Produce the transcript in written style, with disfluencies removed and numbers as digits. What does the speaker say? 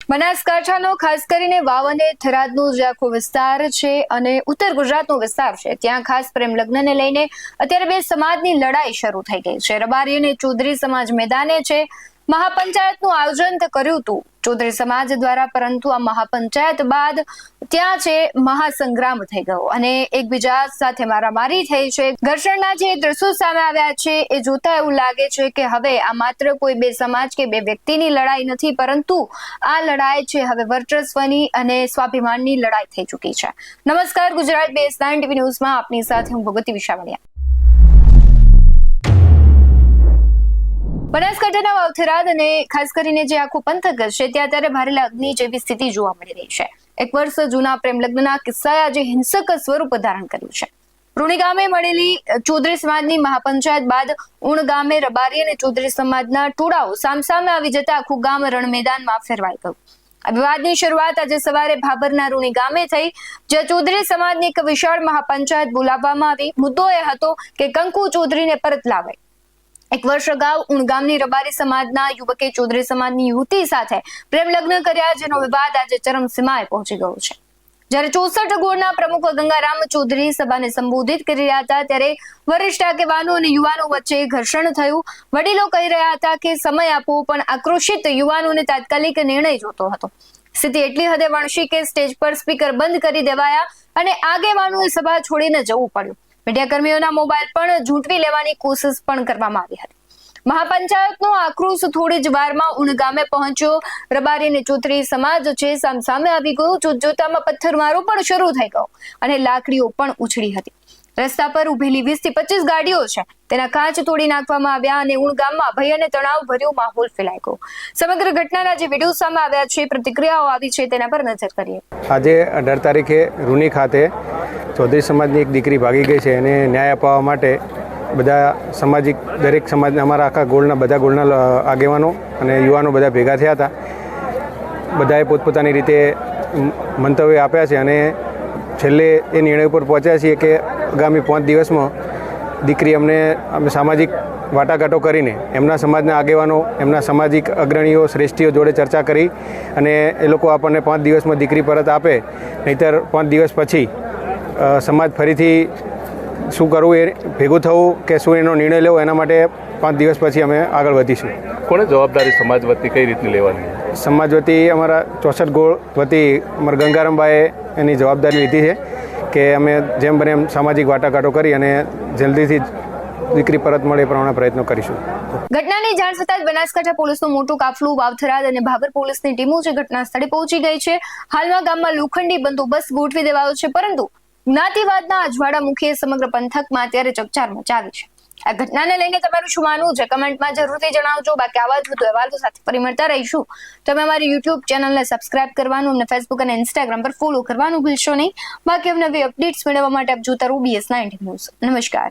બનાસકાંઠાનો ખાસ કરીને વાવ અને થરાદનો જે આખો વિસ્તાર છે અને ઉત્તર ગુજરાતનો વિસ્તાર છે ત્યાં ખાસ પ્રેમ લગ્નને લઈને અત્યારે બે સમાજની લડાઈ શરૂ થઈ ગઈ છે। રબારી અને ચૌધરી સમાજ મેદાને છે। મહાપંચાયતનું આયોજન કર્યું હતું ચૌધરી સમાજ દ્વારા, પરંતુ આ મહાપંચાયત બાદ ત્યાં છે મહાસંગ્રામ થઈ ગયો અને એકબીજા સાથે મારામારી થઈ છે। ઘર્ષણના જે દ્રશ્યો સામે આવ્યા છે એ જોતા એવું લાગે છે કે હવે આ માત્ર કોઈ બે સમાજ કે બે વ્યક્તિની લડાઈ નથી, પરંતુ આ લડાઈ છે હવે વર્ચસ્વની અને સ્વાભિમાનની લડાઈ થઈ ચૂકી છે। નમસ્કાર, ગુજરાત BS9 TV ન્યૂઝમાં આપની સાથે હું ભગવતી વિશાવડિયા। બનાસકાંઠાના વાવ થરાદ અને ખાસ કરીને જે આખું પંથક છે ત્યાં ત્યારે ભારે અગ્નિ જેવી સ્થિતિ જોવા મળી રહી છે। 1 વર્ષ જૂના પ્રેમ લગ્નના કિસ્સાએ આજે હિંસક સ્વરૂપ ધારણ કર્યું છે। રૂણી ગામે મળેલી ચૌધરી સમાજની મહાપંચાયત બાદ ઉણ ગામે રબારી અને ચૌધરી સમાજના ટોળાઓ સામસામે આવી જતા આખું ગામ રણ મેદાનમાં ફેરવાઈ ગયું। આ વિવાદની શરૂઆત આજે સવારે ભાભરના રૂણી ગામે થઈ, જ્યાં ચૌધરી સમાજની એક વિશાળ મહાપંચાયત બોલાવવામાં આવી। મુદ્દો એ હતો કે કંકુ ચૌધરીને પરત લાવે। 1 વર્ષ અગાઉ ઉણ ગામની રબારી સમાજના યુવકે ચૌધરી સમાજની યુવતી સાથે પ્રેમ લગ્ન કર્યા, જેનો વિવાદ આજે ચરમસીમાએ પહોંચી ગયો છે। જ્યારે 64 ગોળના પ્રમુખ ગંગારામ ચૌધરી સભાને સંબોધિત કરી રહ્યા હતા ત્યારે વરિષ્ઠ આગેવાનો અને યુવાનો વચ્ચે ઘર્ષણ થયું। વડીલો કહી રહ્યા હતા કે સમય આપો, પણ આક્રોશિત યુવાનોને તાત્કાલિક નિર્ણય જોતો હતો। સ્થિતિ એટલી હદે વણસી કે સ્ટેજ પર સ્પીકર બંધ કરી દેવાયા અને આગેવાનોએ સભા છોડીને જવું પડ્યું। મીડિયા કર્મીઓના મોબાઈલ પણ ઝૂંટવી લેવાની કોશિશ પણ કરવામાં આવી હતી। મહાપંચાયતનો આક્રોશ થોડી જ વારમાં ઉણ ગામે પહોંચ્યો। રબારી અને ચૌધરી સમાજ છે સામસામે આવી ગયો। જોતજોતામાં પથ્થરમારો પણ શરૂ થઈ ગયો અને લાકડીઓ પણ ઉછળી હતી। રસ્તા પર ઉભેલી 20 થી 25 ગાડીઓ છે તેના કાચ તોડી નાખવામાં આવ્યા અને ઉણ ગામમાં ભય અને તણાવ ભર્યો માહોલ ફેલાઈ ગયો। સમગ્ર ઘટનાના જે વિડીયો સામે આવ્યા છે, પ્રતિક્રિયાઓ આવી છે, તેના પર નજર કરીએ। આજે 18 તારીખે રૂની ખાતે ચૌધરી સમાજની એક દીકરી ભાગી ગઈ છે, એને ન્યાય અપાવવા માટે બધા સામાજિક દરેક સમાજના અમારા આખા ગોળના બધા ગોળના આગેવાનો અને યુવાનો બધા ભેગા થયા હતા। બધાએ પોતપોતાની રીતે મંતવ્ય આપ્યા છે અને છેલ્લે એ નિર્ણય ઉપર પહોંચ્યા છીએ કે આગામી 5 દિવસમાં દીકરી અમે સામાજિક વાટાઘાટો કરીને એમના સમાજના આગેવાનો, એમના સામાજિક અગ્રણીઓ, શ્રેષ્ઠીઓ જોડે ચર્ચા કરી અને એ લોકો આપણને 5 દિવસમાં દીકરી પરત આપે, નહીંતર 5 દિવસ પછી સમાજ ફરીથી શું કરવું એ ભેગું થવું કે શું એનો નિર્ણય લેવો, એના માટે 5 દિવસ પછી અમે આગળ વધીશું। કોને જવાબદારી સમાજ વતી કઈ રીતની લેવાની? સમાજ વતી અમારા 64 ગોળ વતી અમારા ગંગારામભાઈએ એની જવાબદારી લીધી છે કે અમે જેમ બને એમ સામાજિક વાટાઘાટો કરી અને જલ્દીથી દીકરી પરત મળે એ પ્રમાણે પ્રયત્નો કરીશું। ઘટનાની જાણ થતાં જ બનાસકાંઠા પોલીસનો મોટો કાફલો વાવ થરાદ અને ભાભર પોલીસની ટીમો જે ઘટના સ્થળે પહોંચી ગઈ છે। હાલમાં ગામમાં લોખંડી બંદોબસ્ત ગોઠવી દેવાયો છે, પરંતુ જ્ઞાતિવાદના અજવાળા મુખે સમગ્ર પંથકમાં અત્યારે ચકચાર મચાવી છે। આ ઘટનાને લઈને તમારું શું માનવું છે કમેન્ટમાં જરૂરથી જણાવજો। બાકી આવા જ વધુ અહેવાલો સાથે ફરી મળતા રહીશું। તમે અમારી YouTube ચેનલને સબસ્ક્રાઇબ કરવાનું અને Facebook અને Instagram પર ફોલો કરવાનું ભૂલશો નહીં। બાકી નવી અપડેટ્સ મેળવવા માટે આપ જોતા રહો BS9 ન્યૂઝ। નમસ્કાર।